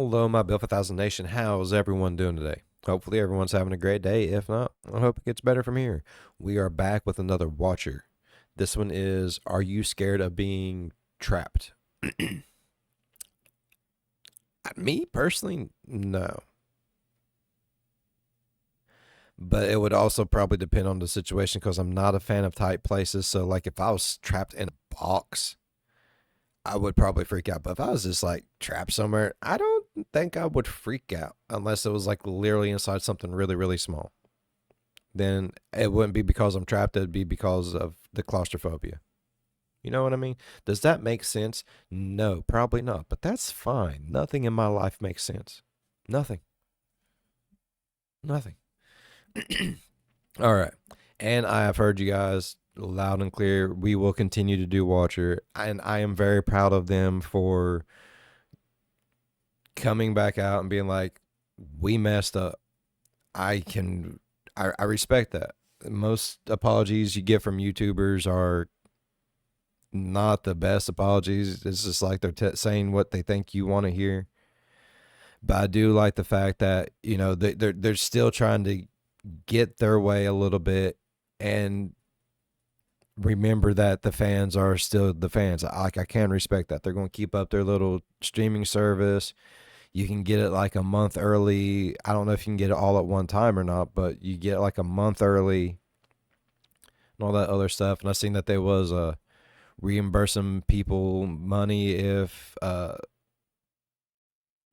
Hello, my Bill 1000 Nation. How's everyone doing today? Hopefully, everyone's having a great day. If not, I hope it gets better from here. We are back with another Watcher. This one is Are You Scared of Being Trapped? Me, personally, no. But it would also probably depend on the situation because I'm not a fan of tight places. So, like, if I was trapped in a box, I would probably freak out. But if I was just like trapped somewhere, I don't think I would freak out unless it was like literally inside something really, really small. Then it wouldn't be because I'm trapped, it'd be because of the claustrophobia. You know what I mean? Does that make sense? No, probably not. But that's fine. Nothing in my life makes sense. Nothing. Nothing. All right. And I have heard you guys loud and clear. We will continue to do Watcher. And I am very proud of them for coming back out and being like, we messed up. I respect that. Most apologies you get from YouTubers are not the best apologies. It's just like they're saying what they think you want to hear. But I do like the fact that, you know, they're still trying to get their way a little bit and remember that the fans are still the fans. I can respect that. They're going to keep up their little streaming service. You can get it like a month early. I don't know if you can get it all at one time or not, but you get it like a month early and all that other stuff. And I seen that there was reimbursing people money if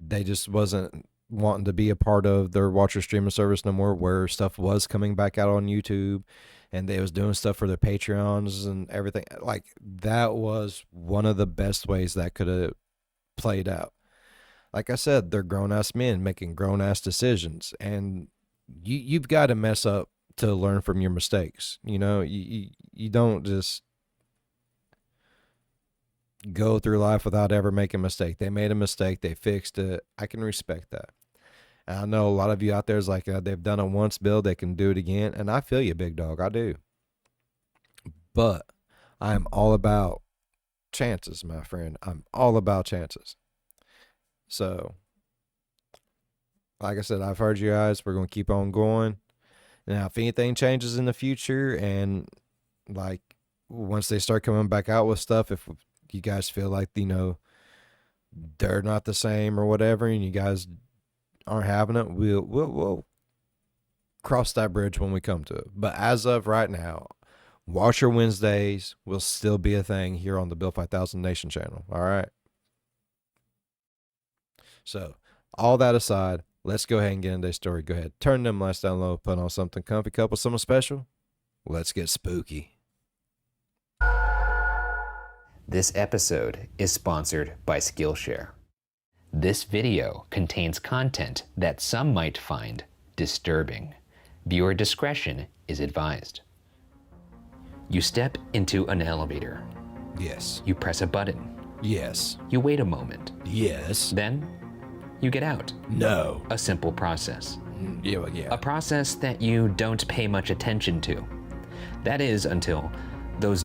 they just wasn't wanting to be a part of their Watcher streaming service no more, where stuff was coming back out on YouTube and they was doing stuff for their Patreons and everything. Like, that was one of the best ways that could have played out. Like I said, they're grown-ass men making grown-ass decisions, and you've got to mess up to learn from your mistakes. You know, you don't just go through life without ever making a mistake. They made a mistake. They fixed it. I can respect that. And I know a lot of you out there is like, they've done it once, Bill, they can do it again. And I feel you, big dog. I do. But I'm all about chances, my friend. I'm all about chances. So, like I said, I've heard you guys. We're going to keep on going. Now, if anything changes in the future and, like, once they start coming back out with stuff, if you guys feel like, you know, they're not the same or whatever, and you guys aren't having it, we'll cross that bridge when we come to it. But as of right now, Watcher Wednesdays will still be a thing here on the Bill 5000 Nation channel. All right. So, all that aside, let's go ahead and get into the story. Go ahead, turn them lights down low, put on something comfy, couple something special. Let's get spooky. This episode is sponsored by Skillshare. This video contains content that some might find disturbing. Viewer discretion is advised. You step into an elevator. Yes. You press a button. Yes. You wait a moment. Yes. Then you get out. No. A simple process. Yeah. A process that you don't pay much attention to. That is until those...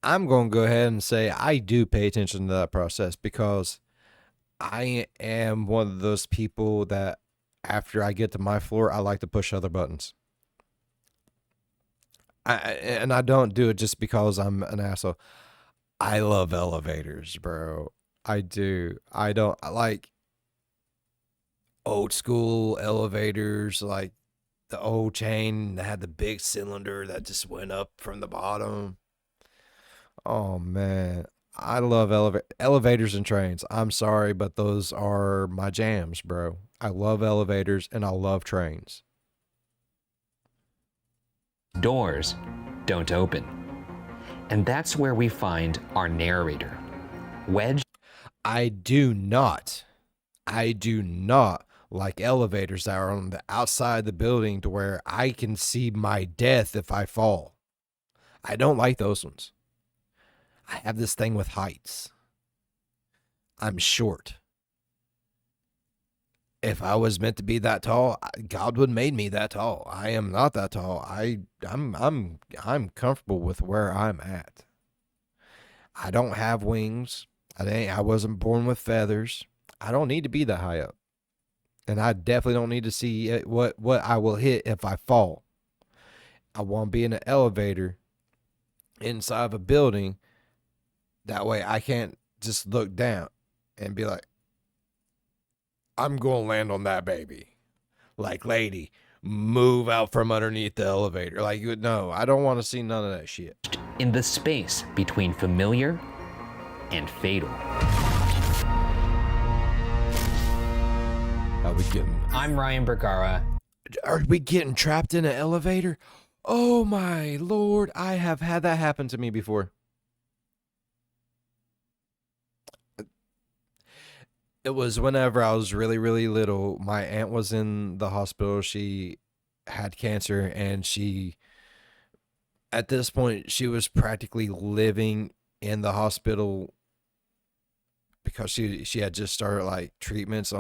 I'm going to go ahead and say I do pay attention to that process because I am one of those people that after I get to my floor, I like to push other buttons. And I don't do it just because I'm an asshole. I love elevators, bro. I do. I don't like old school elevators, like the old chain that had the big cylinder that just went up from the bottom. Oh man, I love elevators and trains. I'm sorry, but those are my jams, bro. I love elevators and I love trains. doors don't open. And that's where we find our narrator, wedged. I do not like elevators that are on the outside of the building to where I can see my death if I fall. I don't like those ones. I have this thing with heights. I'm short. If I was meant to be that tall, God would made me that tall. I am not that tall. I'm comfortable with where I'm at. I don't have wings. I wasn't born with feathers. I don't need to be that high up. And I definitely don't need to see what I will hit if I fall. I want to be in an elevator inside of a building. That way I can't just look down and be like, I'm going to land on that baby. Like, lady, move out from underneath the elevator. Like, no, I don't want to see none of that shit. In the space between familiar and fatal. How we getting? I'm Ryan Bergara. Are we getting trapped in an elevator? Oh my Lord, I have had that happen to me before. It was whenever I was really, really little. My aunt was in the hospital. She had cancer, and at this point, she was practically living in the hospital because she had just started like treatments.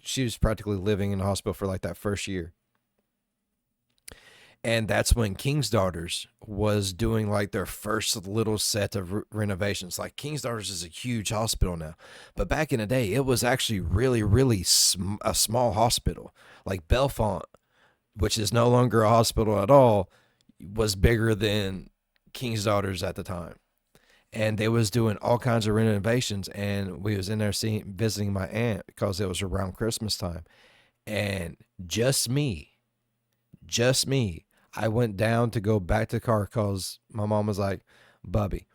She was practically living in the hospital for like that first year. And that's when King's Daughters was doing like their first little set of renovations. Like, King's Daughters is a huge hospital now, but back in the day, it was actually really, really a small hospital. Like Bellefonte, which is no longer a hospital at all, was bigger than King's Daughters at the time. And they was doing all kinds of renovations, and we was in there visiting my aunt because it was around Christmas time. And just me, I went down to go back to the car because my mom was like, Bubby,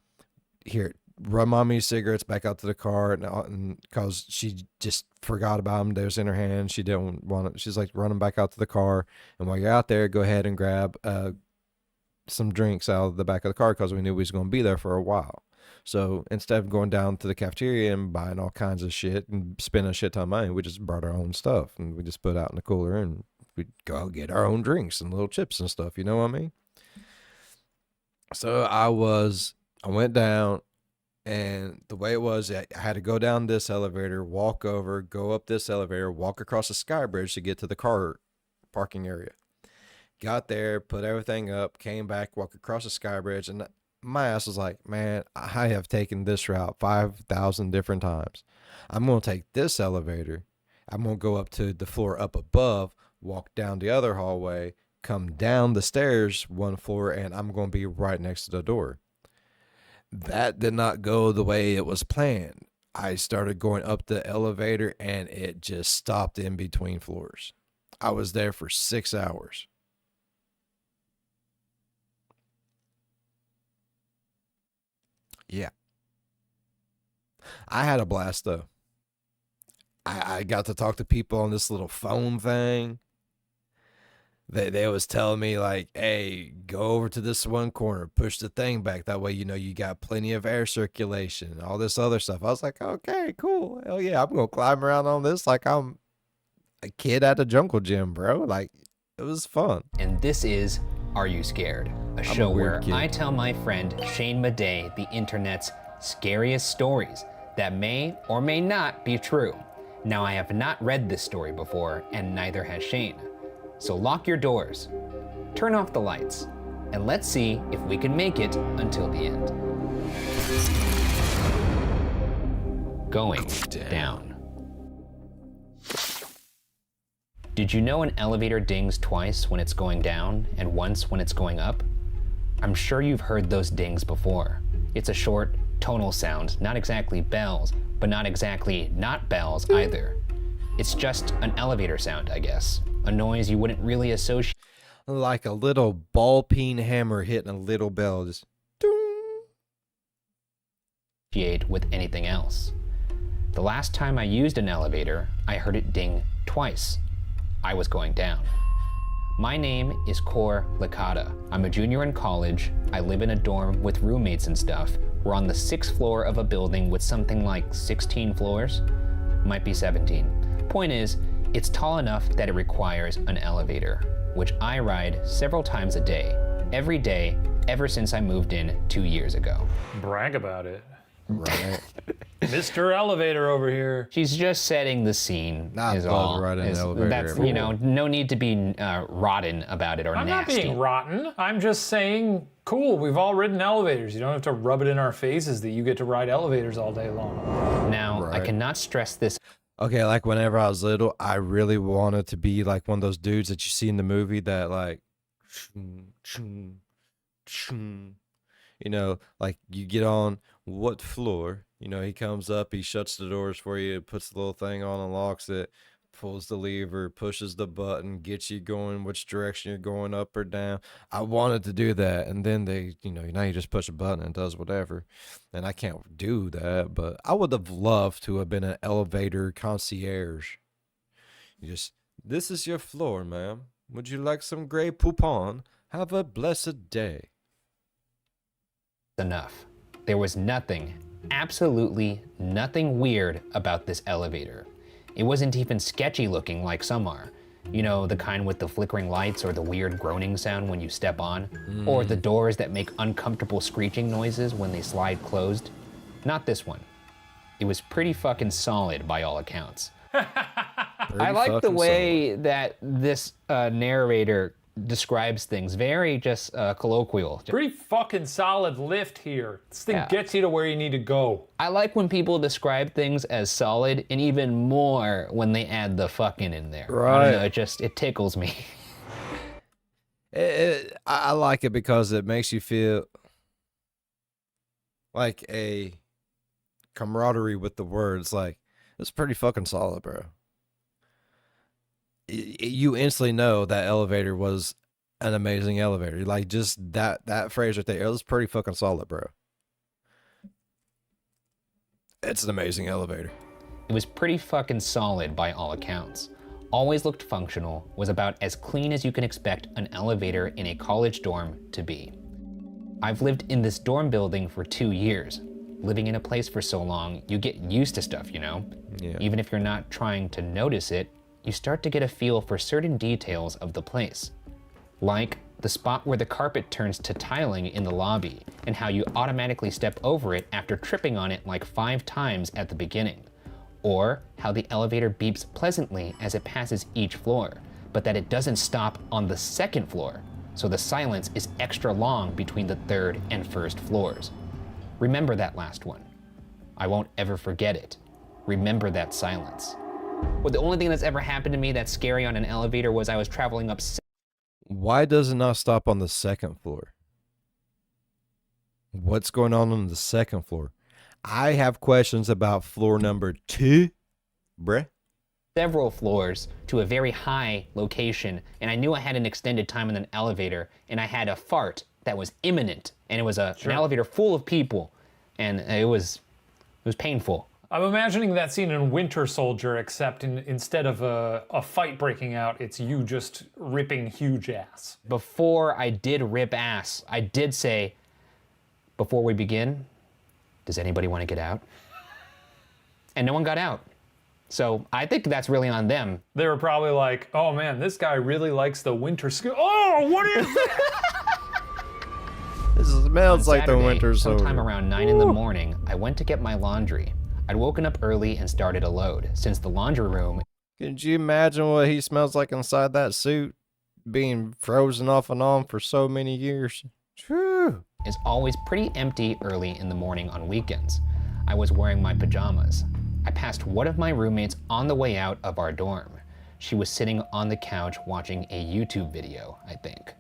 here, run mommy cigarettes back out to the car. And because she just forgot about them. They was in her hand. She didn't want it. She's like, run them back out to the car. And while you're out there, go ahead and grab some drinks out of the back of the car because we knew we was going to be there for a while. So instead of going down to the cafeteria and buying all kinds of shit and spending a shit ton of money, we just brought our own stuff and we just put it out in the cooler and we'd go get our own drinks and little chips and stuff. You know what I mean? So I went down, and the way it was, I had to go down this elevator, walk over, go up this elevator, walk across the sky bridge to get to the car parking area. Got there, put everything up, came back, walked across the sky bridge, and my ass was like, man, I have taken this route 5,000 different times. I'm going to take this elevator. I'm going to go up to the floor up above, walk down the other hallway, come down the stairs one floor, and I'm going to be right next to the door. That did not go the way it was planned. I started going up the elevator, and it just stopped in between floors. I was there for 6 hours. Yeah. I had a blast, though. I got to talk to people on this little phone thing. They was telling me, like, hey, go over to this one corner, push the thing back. That way, you got plenty of air circulation and all this other stuff. I was like, okay, cool. Hell yeah, I'm going to climb around on this like I'm a kid at a jungle gym, bro. Like, it was fun. And this is Are You Scared? A show where kid. I tell my friend Shane Madej the internet's scariest stories that may or may not be true. Now, I have not read this story before, and neither has Shane. So lock your doors, turn off the lights, and let's see if we can make it until the end. Going down. Did you know an elevator dings twice when it's going down and once when it's going up? I'm sure you've heard those dings before. It's a short, tonal sound, not exactly bells, but not exactly not bells either. It's just an elevator sound, I guess. A noise you wouldn't really associate Like a little ball peen hammer hitting a little bell. Just with anything else. The last time I used an elevator, I heard it ding twice. I was going down. My name is Cor Licata. I'm a junior in college. I live in a dorm with roommates and stuff. We're on the 6th floor of a building with something like 16 floors. Might be 17. Point is, it's tall enough that it requires an elevator, which I ride several times a day, every day, ever since I moved in 2 years ago. Brag about it. right. Mr. Elevator over here. She's just setting the scene. Not is bug all. riding an elevator That's, everywhere. no need to be rotten about it or I'm nasty. not being rotten. I'm just saying, cool, we've all ridden elevators. You don't have to rub it in our faces that you get to ride elevators all day long. Now, I Right. cannot stress this Okay, like whenever I was little, I really wanted to be like one of those dudes that you see in the movie that like, like you get on what floor, he comes up, he shuts the doors for you, puts the little thing on, unlocks it, pulls the lever, pushes the button, gets you going which direction you're going, up or down. I wanted to do that, and then now you just push a button and it does whatever. And I can't do that, but I would have loved to have been an elevator concierge. This is your floor, ma'am. Would you like some Grey Poupon? Have a blessed day. Enough. There was nothing, absolutely nothing weird about this elevator. It wasn't even sketchy looking like some are. You know, the kind with the flickering lights or the weird groaning sound when you step on, or the doors that make uncomfortable screeching noises when they slide closed. Not this one. It was pretty fucking solid by all accounts. I like the way that this narrator describes things, very just colloquial. Pretty fucking solid lift here. This thing gets you to where you need to go. I like when people describe things as solid, and even more when they add the fucking in there. Right. I don't know, it tickles me. I like it because it makes you feel like a camaraderie with the words. Like, it's pretty fucking solid, bro. You instantly know that elevator was an amazing elevator. Like, just that phrase right there, it was pretty fucking solid, bro. It's an amazing elevator. It was pretty fucking solid by all accounts. Always looked functional, was about as clean as you can expect an elevator in a college dorm to be. I've lived in this dorm building for 2 years. Living in a place for so long, you get used to stuff, you know? Yeah. Even if you're not trying to notice it, you start to get a feel for certain details of the place. Like the spot where the carpet turns to tiling in the lobby, and how you automatically step over it after tripping on it like 5 times at the beginning. Or how the elevator beeps pleasantly as it passes each floor, but that it doesn't stop on the 2nd floor, so the silence is extra long between the 3rd and 1st floors. Remember that last one. I won't ever forget it. Remember that silence. Well, the only thing that's ever happened to me that's scary on an elevator was I was traveling up. Why does it not stop on the 2nd floor? What's going on the 2nd floor? I have questions about floor number 2, bruh. Several floors to a very high location, and I knew I had an extended time in an elevator, and I had a fart that was imminent, and it was an elevator full of people, and it was painful. I'm imagining that scene in Winter Soldier, except instead of a fight breaking out, it's you just ripping huge ass. Before I did rip ass, I did say, before we begin, does anybody want to get out? And no one got out. So I think that's really on them. They were probably like, oh man, this guy really likes the winter school. Oh, what is that? This smells like the Saturday, Winter Soldier. sometime around 9 in the morning, I went to get my laundry. I'd woken up early and started a load, since the laundry room... Could you imagine what he smells like inside that suit? Being frozen off and on for so many years. Whew. ...is always pretty empty early in the morning on weekends. I was wearing my pajamas. I passed one of my roommates on the way out of our dorm. She was sitting on the couch watching a YouTube video, I think.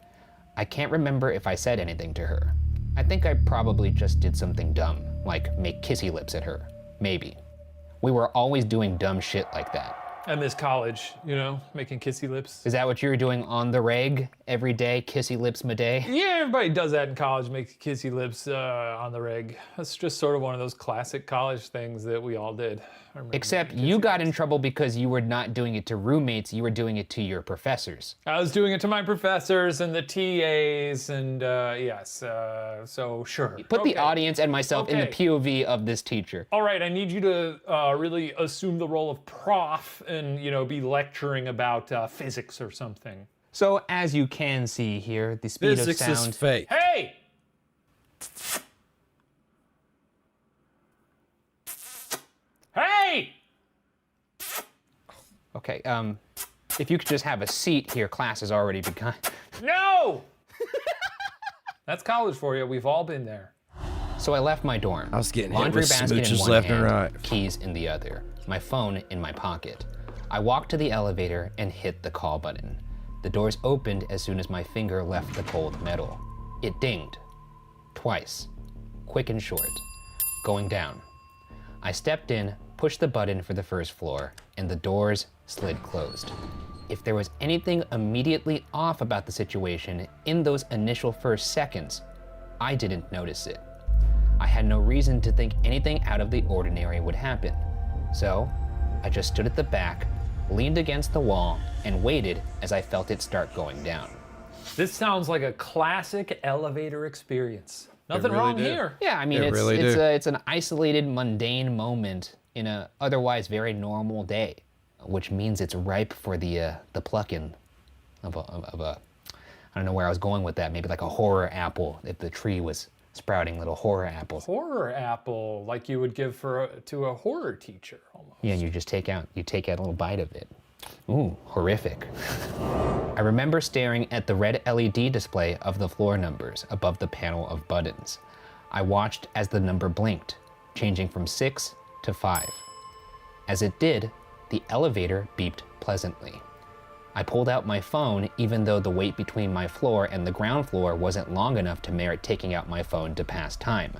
I can't remember if I said anything to her. I think I probably just did something dumb, like make kissy lips at her. Maybe. We were always doing dumb shit like that. I miss college, you know, making kissy lips. Is that what you were doing on the reg every day? Kissy lips, Madej? Yeah, everybody does that in college, make kissy lips on the reg. That's just sort of one of those classic college things that we all did. Except you got in trouble because you were not doing it to roommates, you were doing it to your professors. I was doing it to my professors and the TAs and yes, so sure. Put the audience and myself in the POV of this teacher. All right, I need you to really assume the role of prof and, you know, be lecturing about physics or something. So as you can see here, the speed Physics of sound... is fake. Hey! Hey! Okay, if you could just have a seat here, class has already begun. No! That's college for you, we've all been there. So I left my dorm. I was getting hit laundry with basket in smooches one left hand, and right. keys in the other. my phone in my pocket. I walked to the elevator and hit the call button. The doors opened as soon as my finger left the cold metal. It dinged. Twice. Quick and short. Going down. I stepped in, pushed the button for the first floor, and the doors slid closed. If there was anything immediately off about the situation in those initial first seconds, I didn't notice it. I had no reason to think anything out of the ordinary would happen. So, I just stood at the back, leaned against the wall, and waited as I felt it start going down. This sounds like a classic elevator experience. Nothing really wrong did. here. Yeah, I mean, It really do. it's an isolated, mundane moment in a otherwise very normal day, which means it's ripe for the plucking of a, I don't know where I was going with that, maybe like a horror apple, if the tree was sprouting little horror apples. Horror apple, like you would give to a horror teacher, almost. Yeah, and you take out a little bite of it. Ooh, horrific. I remember staring at the red LED display of the floor numbers above the panel of buttons. I watched as the number blinked, changing from 6 to 5. As it did, the elevator beeped pleasantly. I pulled out my phone even though the wait between my floor and the ground floor wasn't long enough to merit taking out my phone to pass time,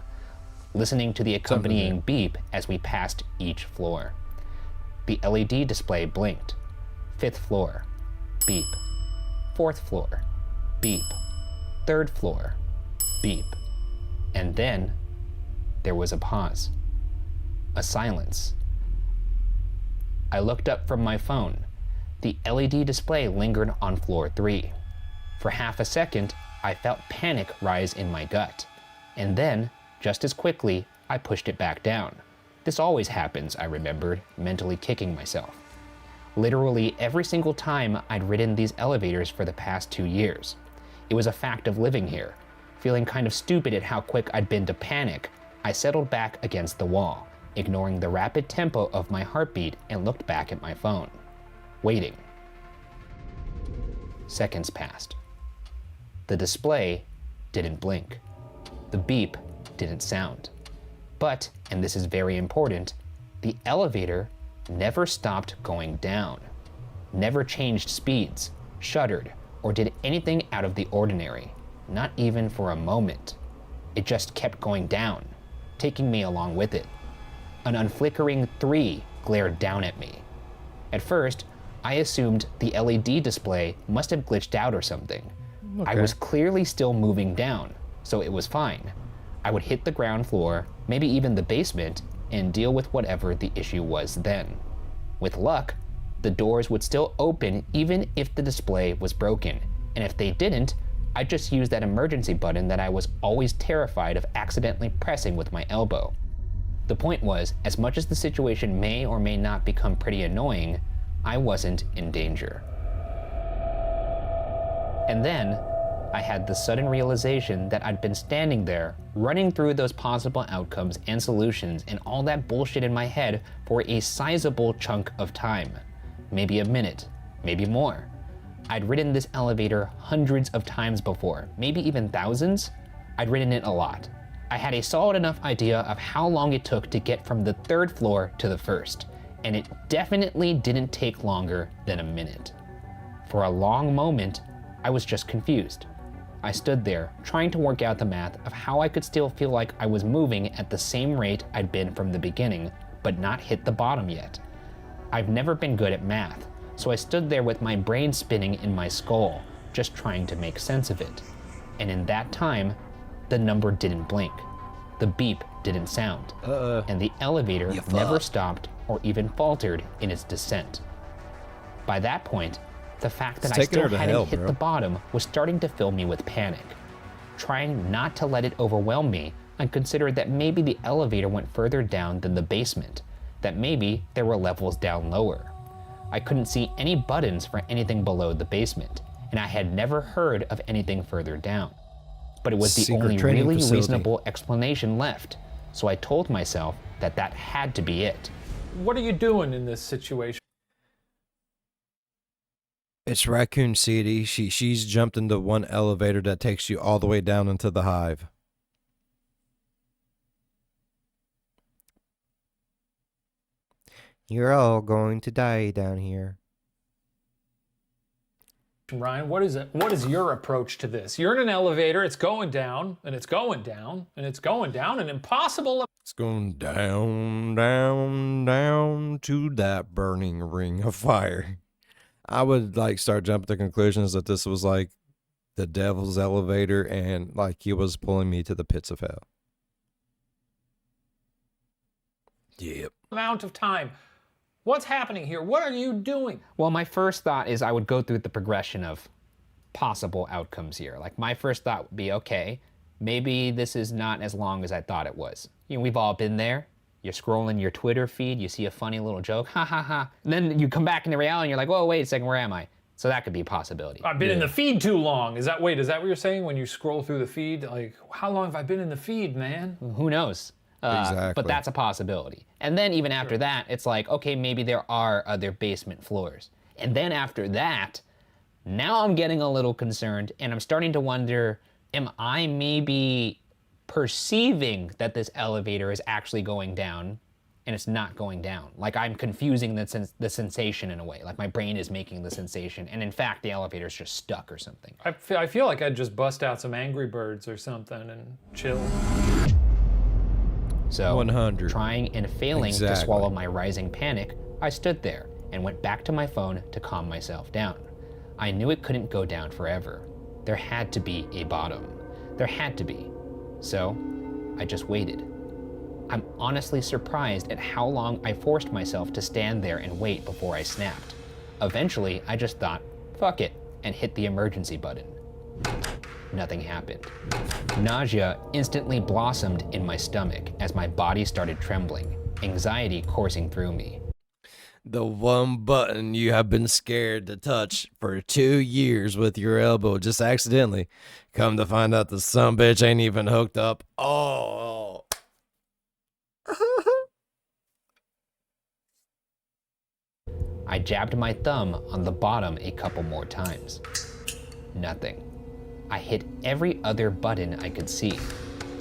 listening to the accompanying beep as we passed each floor. The LED display blinked. 5th floor, beep. 4th floor, beep. 3rd floor, beep. And then there was a pause. A silence. I looked up from my phone. The LED display lingered on floor 3. For half a second, I felt panic rise in my gut. And then, just as quickly, I pushed it back down. This always happens, I remembered, mentally kicking myself. Literally every single time I'd ridden these elevators for the past 2 years. It was a fact of living here. Feeling kind of stupid at how quick I'd been to panic, I settled back against the wall, ignoring the rapid tempo of my heartbeat, and looked back at my phone. Waiting. Seconds passed. The display didn't blink. The beep didn't sound. But, and this is very important, the elevator never stopped going down, never changed speeds, shuddered, or did anything out of the ordinary, not even for a moment. It just kept going down, taking me along with it. An unflickering 3 glared down at me. At first, I assumed the LED display must have glitched out or something. I was clearly still moving down, so it was fine. I would hit the ground floor, maybe even the basement, and deal with whatever the issue was then. With luck, the doors would still open even if the display was broken, and if they didn't, I'd just use that emergency button that I was always terrified of accidentally pressing with my elbow. The point was, as much as the situation may or may not become pretty annoying, I wasn't in danger. And then, I had the sudden realization that I'd been standing there, running through those possible outcomes and solutions and all that bullshit in my head for a sizable chunk of time. Maybe a minute, maybe more. I'd ridden this elevator hundreds of times before, maybe even thousands. I'd ridden it a lot. I had a solid enough idea of how long it took to get from the 3rd floor to the 1st, and it definitely didn't take longer than a minute. For a long moment, I was just confused. I stood there, trying to work out the math of how I could still feel like I was moving at the same rate I'd been from the beginning, but not hit the bottom yet. I've never been good at math, so I stood there with my brain spinning in my skull, just trying to make sense of it. And in that time, the number didn't blink. The beep didn't sound. And the elevator never stopped or even faltered in its descent. By that point, the fact that I still hadn't hit the bottom was starting to fill me with panic. Trying not to let it overwhelm me, I considered that maybe the elevator went further down than the basement, that maybe there were levels down lower. I couldn't see any buttons for anything below the basement, and I had never heard of anything further down. But it was the only really reasonable explanation left, so I told myself that that had to be it. What are you doing in this situation? It's Raccoon City. She's jumped into one elevator that takes you all the way down into the hive. You're all going to die down here. Ryan, what is it? What is your approach to this? You're in an elevator, it's going down, and it's going down, and it's going down, and impossible. It's going down, down, down to that burning ring of fire. I would like start jumping to conclusions that this was like the devil's elevator and like he was pulling me to the pits of hell. Yep. Amount of time. What's happening here? What are you doing? Well, my first thought is I would go through the progression of possible outcomes here. Like my first thought would be, okay, maybe this is not as long as I thought it was. You know, we've all been there. You're scrolling your Twitter feed, you see a funny little joke, ha ha ha. And then you come back into reality and you're like, whoa, wait a second, where am I? So that could be a possibility. I've been in the feed too long. Is that what you're saying when you scroll through the feed? Like, how long have I been in the feed, man? Who knows? Exactly. But that's a possibility. And then even after that, it's like, okay, maybe there are other basement floors. And then after that, now I'm getting a little concerned and I'm starting to wonder, am I maybe perceiving that this elevator is actually going down and it's not going down? Like I'm confusing the sensation in a way. Like my brain is making the sensation and in fact the elevator's just stuck or something. I feel like I'd just bust out some Angry Birds or something and chill. So, 100. trying and failing to Exactly. swallow my rising panic, I stood there and went back to my phone to calm myself down. I knew it couldn't go down forever. There had to be a bottom. There had to be. So, I just waited. I'm honestly surprised at how long I forced myself to stand there and wait before I snapped. Eventually, I just thought, fuck it, and hit the emergency button. Nothing happened. Nausea instantly blossomed in my stomach as my body started trembling, anxiety coursing through me. The one button you have been scared to touch for 2 years with your elbow just accidentally. Come to find out the sumbitch ain't even hooked up. Oh. I jabbed my thumb on the bottom a couple more times. Nothing. I hit every other button I could see.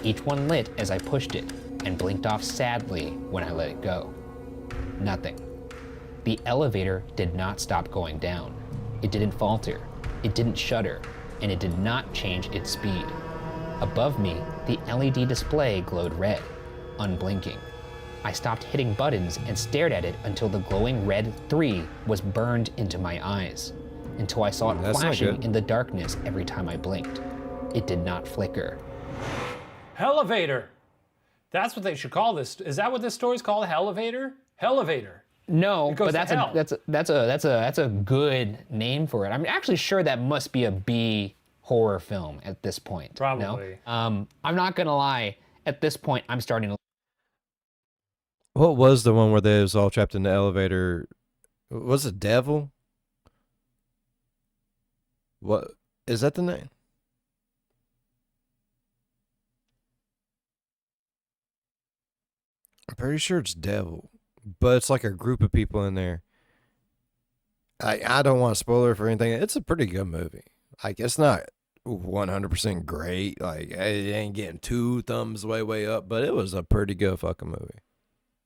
Each one lit as I pushed it and blinked off sadly when I let it go. Nothing. The elevator did not stop going down. It didn't falter, it didn't shudder, and it did not change its speed. Above me, the LED display glowed red, unblinking. I stopped hitting buttons and stared at it until the glowing red 3 was burned into my eyes, until I saw it That's not flashing good. in the darkness every time I blinked. It did not flicker. Elevator. That's what they should call this. Is that what this story's called? Elevator? Elevator. No, It goes but to hell. that's a good name for it. I'm actually sure that must be a B horror film at this point. Probably. No? I'm not gonna lie. At this point, I'm starting to. What was the one where they was all trapped in the elevator? Was it Devil? What is that the name? I'm pretty sure it's Devil, but it's like a group of people in there. I don't want to spoil it for anything. It's a pretty good movie. Like it's not 100% great. Like it ain't getting 2 thumbs way up, but it was a pretty good fucking movie.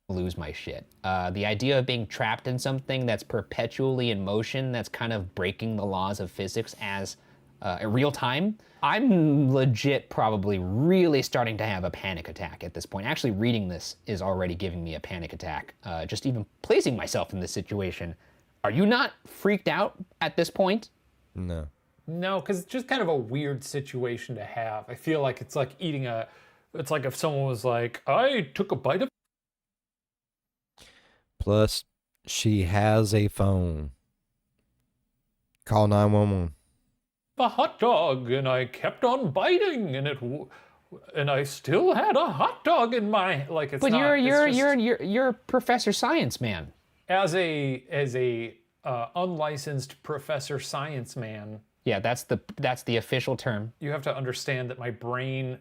Lose my shit. The idea of being trapped in something that's perpetually in motion, that's kind of breaking the laws of physics as in real time, I'm legit probably really starting to have a panic attack at this point. Actually, reading this is already giving me a panic attack. Just even placing myself in this situation. Are you not freaked out at this point? No. No, because it's just kind of a weird situation to have. I feel like it's like it's like if someone was like, I took a bite of Plus, she has a phone. Call 911. a hot dog and I kept on biting and I still had a hot dog in my like it's But not, you're Professor Science Man. as a unlicensed Professor Science Man, Yeah, that's the official term. you have to understand that my brain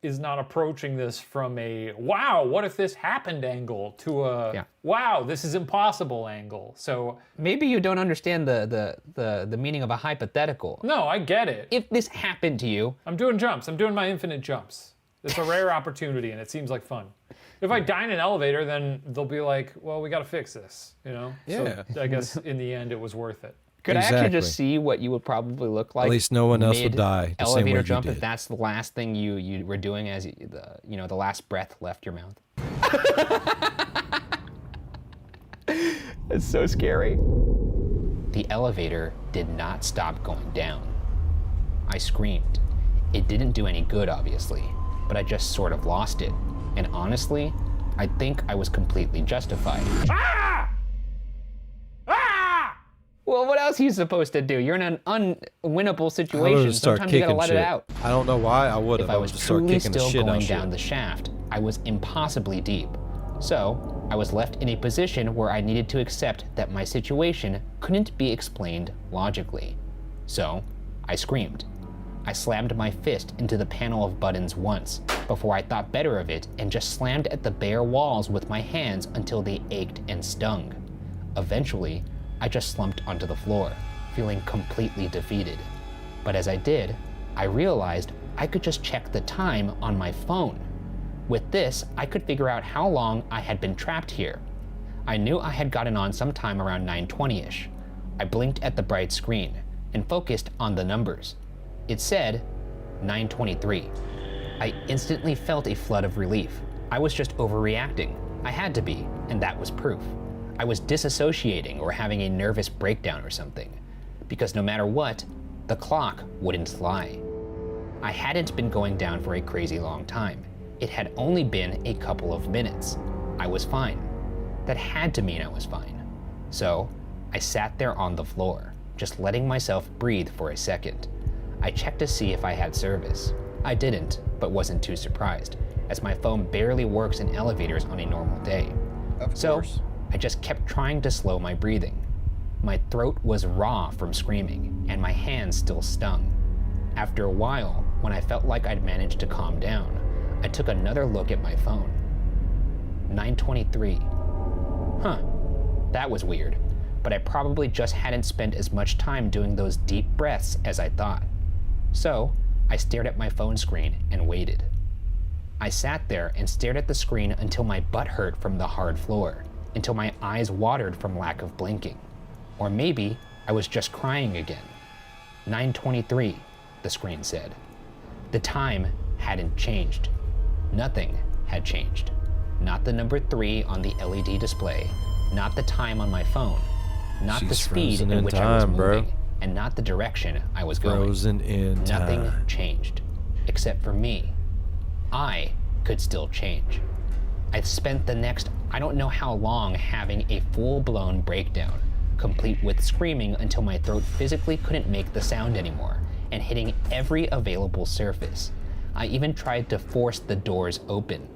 is not approaching this from a wow, what if this happened angle to a wow, this is impossible angle. So Maybe you don't understand the meaning of a hypothetical. no, I get it. If this happened to you, I'm doing jumps. I'm doing my infinite jumps. It's a rare opportunity, and it seems like fun. If I die in an elevator, then they'll be like, well, we got to fix this, you know? Yeah. So I guess in the end, it was worth it. Could I actually just see what you would probably look like? At least no one else would die. The same way Elevator you jump, did. if that's the last thing you were doing as the last breath left your mouth. It's so scary. The elevator did not stop going down. I screamed. It didn't do any good, obviously, but I just sort of lost it. And honestly, I think I was completely justified. Ah! Ah! Well, what else are you supposed to do? You're in an unwinnable I situation. would start Sometimes you gotta kicking let shit. it out. I don't know why I would have. If I was just start truly kicking the still shit out going of down shit. the shaft, I was impossibly deep. So, I was left in a position where I needed to accept that my situation couldn't be explained logically. So, I screamed. I slammed my fist into the panel of buttons once, before I thought better of it and just slammed at the bare walls with my hands until they ached and stung. Eventually, I just slumped onto the floor, feeling completely defeated. But as I did, I realized I could just check the time on my phone. With this, I could figure out how long I had been trapped here. I knew I had gotten on sometime around 9:20-ish. I blinked at the bright screen and focused on the numbers. It said 9:23. I instantly felt a flood of relief. I was just overreacting. I had to be, and that was proof. I was disassociating or having a nervous breakdown or something, because no matter what, the clock wouldn't lie. I hadn't been going down for a crazy long time. It had only been a couple of minutes. I was fine. That had to mean I was fine. So, I sat there on the floor, just letting myself breathe for a second. I checked to see if I had service. I didn't, but wasn't too surprised, as my phone barely works in elevators on a normal day. So, I just kept trying to slow my breathing. My throat was raw from screaming, and my hands still stung. After a while, when I felt like I'd managed to calm down, I took another look at my phone. 9:23. Huh, that was weird, but I probably just hadn't spent as much time doing those deep breaths as I thought. So, I stared at my phone screen and waited. I sat there and stared at the screen until my butt hurt from the hard floor, until my eyes watered from lack of blinking. Or maybe I was just crying again. 9:23, the screen said. The time hadn't changed. Nothing had changed. Not the number 3 on the LED display, not the time on my phone, not the speed in which I was moving, and not the direction I was going. Frozen in time. Nothing changed, except for me. I could still change. I spent the next I don't know how long having a full-blown breakdown, complete with screaming until my throat physically couldn't make the sound anymore, and hitting every available surface. I even tried to force the doors open.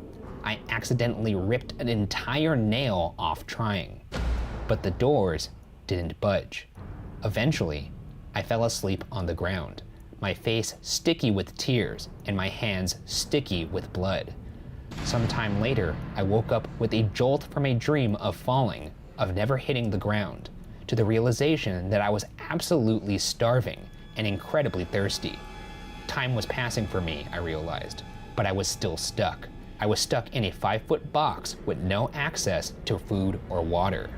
I accidentally ripped an entire nail off trying, but the doors didn't budge. Eventually, I fell asleep on the ground, my face sticky with tears and my hands sticky with blood. Sometime later, I woke up with a jolt from a dream of falling, of never hitting the ground, to the realization that I was absolutely starving and incredibly thirsty. Time was passing for me, I realized, but I was still stuck. I was stuck in a 5-foot box with no access to food or water,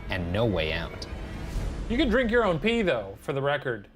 and no way out. You can drink your own pee, though, for the record.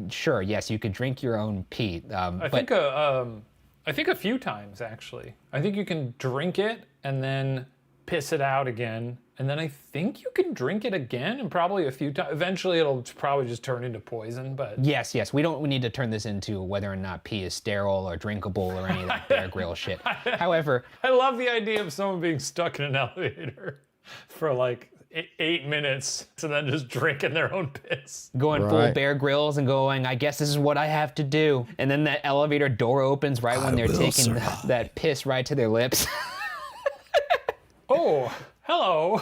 Sure, yes, you could drink your own pee. I think a few times, actually. I think you can drink it and then piss it out again. And then I think you can drink it again and probably a few times. Eventually, it'll probably just turn into poison, but... Yes, we don't need to turn this into whether or not pee is sterile or drinkable or any of that Bear Grylls shit. However... I love the idea of someone being stuck in an elevator for like 8 minutes and then just drinking their own piss. Going full Bear Grylls and going, I guess this is what I have to do. And then that elevator door opens right when they're taking that piss right to their lips. Oh, hello.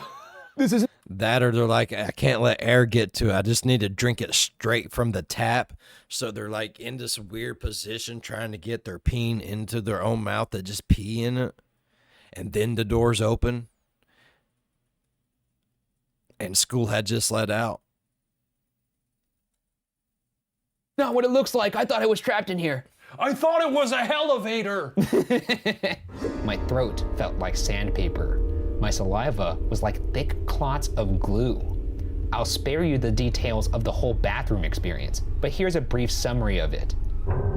This is that, or they're like, I can't let air get to it. I just need to drink it straight from the tap. So they're like in this weird position trying to get their peen into their own mouth that just pee in it. And then the doors open. And school had just let out. not what it looks like. I thought I was trapped in here. I thought it was a elevator. My throat felt like sandpaper. My saliva was like thick clots of glue. I'll spare you the details of the whole bathroom experience, but here's a brief summary of it.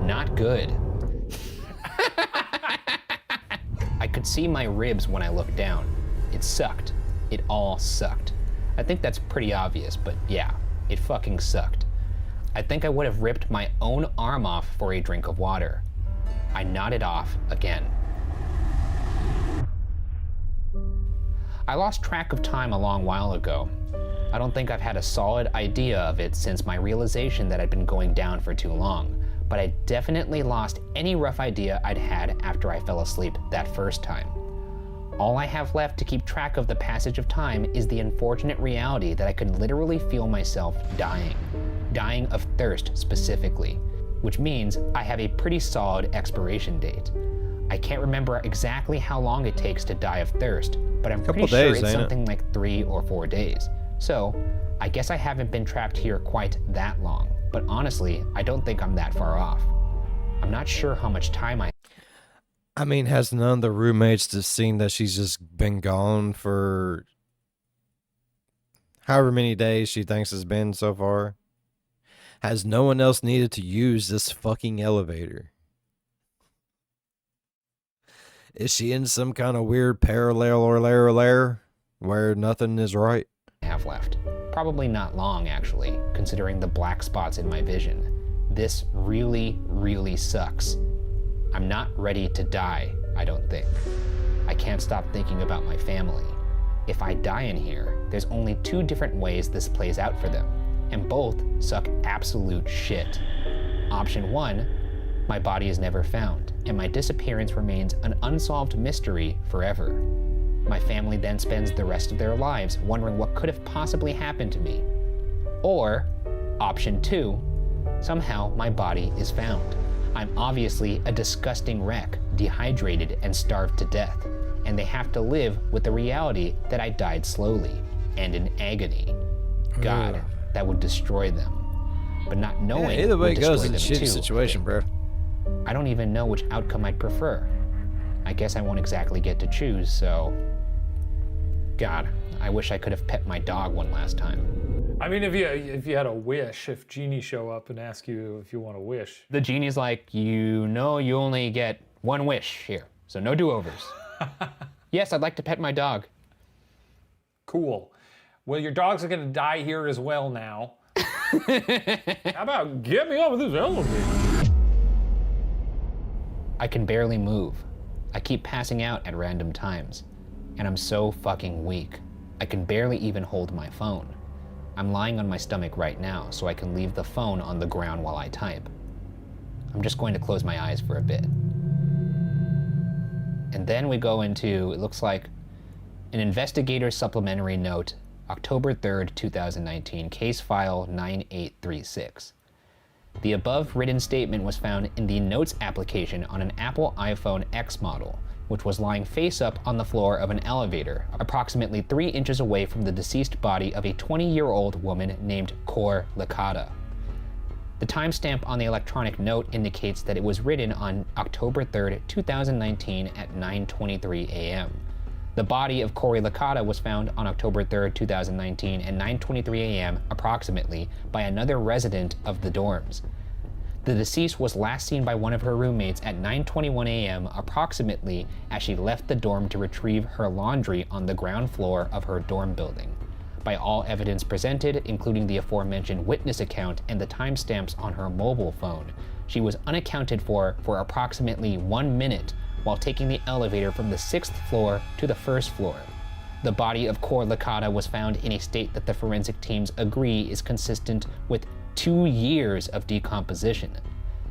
Not good. I could see my ribs when I looked down. It sucked. It all sucked. I think that's pretty obvious, but yeah, it fucking sucked. I think I would have ripped my own arm off for a drink of water. I nodded off again. I lost track of time a long while ago. I don't think I've had a solid idea of it since my realization that I'd been going down for too long, but I definitely lost any rough idea I'd had after I fell asleep that first time. All I have left to keep track of the passage of time is the unfortunate reality that I could literally feel myself dying of thirst specifically, which means I have a pretty solid expiration date. I can't remember exactly how long it takes to die of thirst, but I'm pretty sure it's something like 3 or 4 days. So, I guess I haven't been trapped here quite that long, but honestly, I don't think I'm that far off. I'm not sure how much time I mean, has none of the roommates just seen that she's just been gone for however many days she thinks it's been so far? Has no one else needed to use this fucking elevator? Is she in some kind of weird parallel or layer where nothing is right? have left. Probably not long, actually, considering the black spots in my vision. This really, really sucks. I'm not ready to die, I don't think. I can't stop thinking about my family. If I die in here, there's only 2 different ways this plays out for them, and both suck absolute shit. Option 1, my body is never found, and my disappearance remains an unsolved mystery forever. My family then spends the rest of their lives wondering what could have possibly happened to me. Or, option 2, somehow my body is found. I'm obviously a disgusting wreck, dehydrated and starved to death, and they have to live with the reality that I died slowly and in agony. God, that would destroy them. But not knowing either way would it goes, destroy it's a them shitty too. situation, bro. I don't even know which outcome I'd prefer. I guess I won't exactly get to choose, so... God, I wish I could have pet my dog one last time. I mean, if you had a wish, if genies show up and ask you if you want a wish. The genie's like, you know you only get 1 wish here, so no do-overs. Yes, I'd like to pet my dog. Cool. Well, your dogs are gonna die here as well now. How about get me off of this elevator? I can barely move. I keep passing out at random times. And I'm so fucking weak. I can barely even hold my phone. I'm lying on my stomach right now, so I can leave the phone on the ground while I type. I'm just going to close my eyes for a bit. And then we go into, it looks like, an investigator supplementary note, October 3rd, 2019, case file 9836. The above written statement was found in the notes application on an Apple iPhone X model, which was lying face up on the floor of an elevator, approximately 3 inches away from the deceased body of a 20-year-old woman named Cor Licata. The timestamp on the electronic note indicates that it was written on October 3rd, 2019 at 9:23 a.m. The body of Cor Licata was found on October 3rd, 2019 at 9:23 a.m. approximately by another resident of the dorms. The deceased was last seen by one of her roommates at 9:21 a.m. approximately as she left the dorm to retrieve her laundry on the ground floor of her dorm building. By all evidence presented, including the aforementioned witness account and the timestamps on her mobile phone, she was unaccounted for approximately 1 minute while taking the elevator from the 6th floor to the 1st floor. The body of Cor Licata was found in a state that the forensic teams agree is consistent with 2 years of decomposition.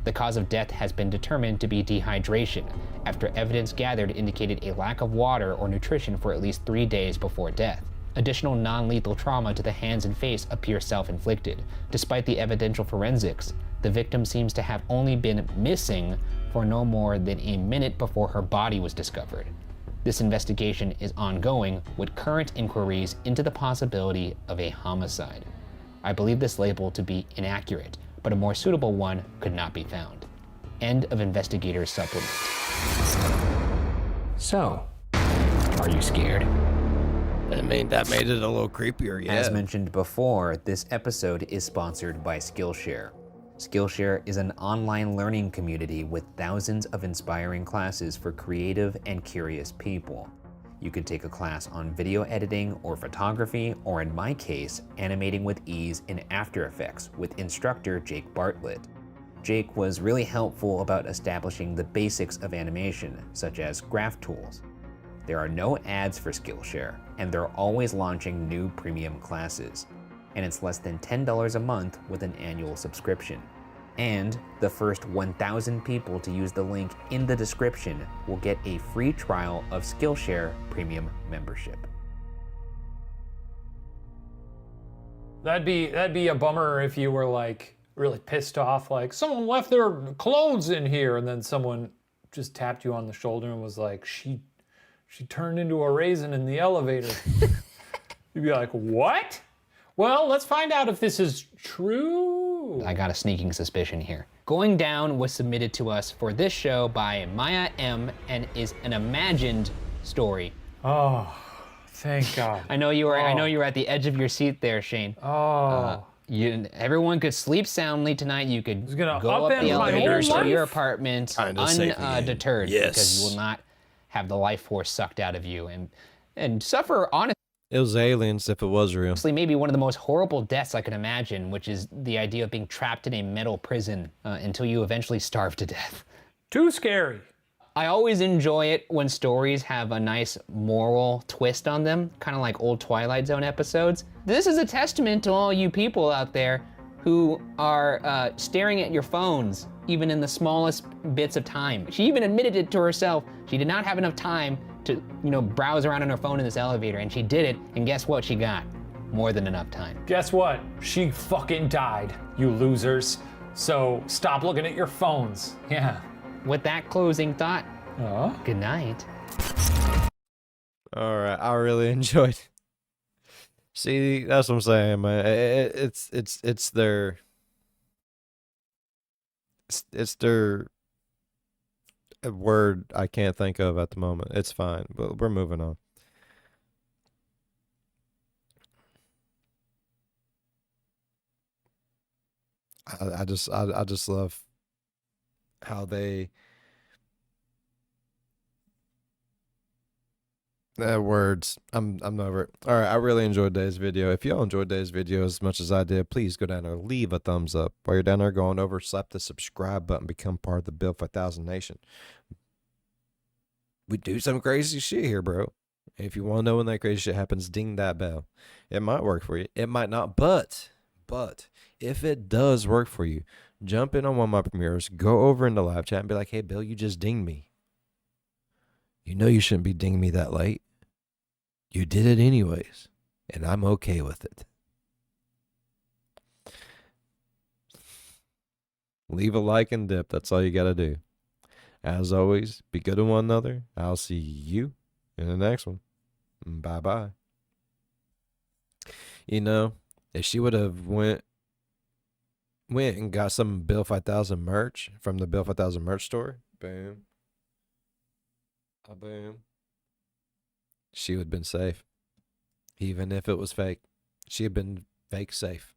The cause of death has been determined to be dehydration, after evidence gathered indicated a lack of water or nutrition for at least 3 days before death. Additional non-lethal trauma to the hands and face appears self-inflicted. Despite the evidential forensics, the victim seems to have only been missing for no more than a minute before her body was discovered. This investigation is ongoing, with current inquiries into the possibility of a homicide. I believe this label to be inaccurate, but a more suitable one could not be found. End of investigator's supplement. So, are you scared? I mean, that made it a little creepier, yeah. As mentioned before, this episode is sponsored by Skillshare. Skillshare is an online learning community with thousands of inspiring classes for creative and curious people. You can take a class on video editing or photography, or in my case, animating with ease in After Effects with instructor Jake Bartlett. Jake was really helpful about establishing the basics of animation, such as graph tools. There are no ads for Skillshare, and they're always launching new premium classes. And it's less than $10 a month with an annual subscription. And the first 1,000 people to use the link in the description will get a free trial of Skillshare Premium membership. That'd be a bummer if you were like really pissed off, like someone left their clothes in here, and then someone just tapped you on the shoulder and was like, she turned into a raisin in the elevator. You'd be like, what? Well, let's find out if this is true. I got a sneaking suspicion here. Going Down was submitted to us for this show by Maya M. and is an imagined story. Oh, thank God. I know you were at the edge of your seat there, Shane. Oh. Everyone could sleep soundly tonight. You could go up the elevator to your apartment undeterred, because you will not have the life force sucked out of you and suffer honestly. It was aliens if it was real. Maybe one of the most horrible deaths I could imagine, which is the idea of being trapped in a metal prison until you eventually starve to death. Too scary. I always enjoy it when stories have a nice moral twist on them, kind of like old Twilight Zone episodes. This is a testament to all you people out there who are staring at your phones, even in the smallest bits of time. She even admitted it to herself. She did not have enough time to, browse around on her phone in this elevator, and she did it, and guess what she got? More than enough time. Guess what? She fucking died, you losers. So stop looking at your phones. Yeah. With that closing thought, good night. All right, I really enjoyed. See, that's what I'm saying, man. It's their a word I can't think of at the moment. It's fine, but we're moving on. I just love how they words. I'm over it. All right, I really enjoyed today's video. If y'all enjoyed today's video as much as I did, please go down there, leave a thumbs up. While you're down there, go on over, slap the subscribe button, become part of the Build 5000 Nation. We do some crazy shit here, bro. If you want to know when that crazy shit happens, ding that bell. It might work for you. It might not, but if it does work for you, jump in on one of my premieres, go over in the live chat and be like, hey, Bill, you just dinged me. You know you shouldn't be dinging me that late. You did it anyways, and I'm okay with it. Leave a like and dip. That's all you got to do. As always, be good to one another. I'll see you in the next one. Bye-bye. If she would have went and got some Bill 5000 merch from the Bill 5000 merch store, boom. Boom. She would have been safe. Even if it was fake. She had been fake safe.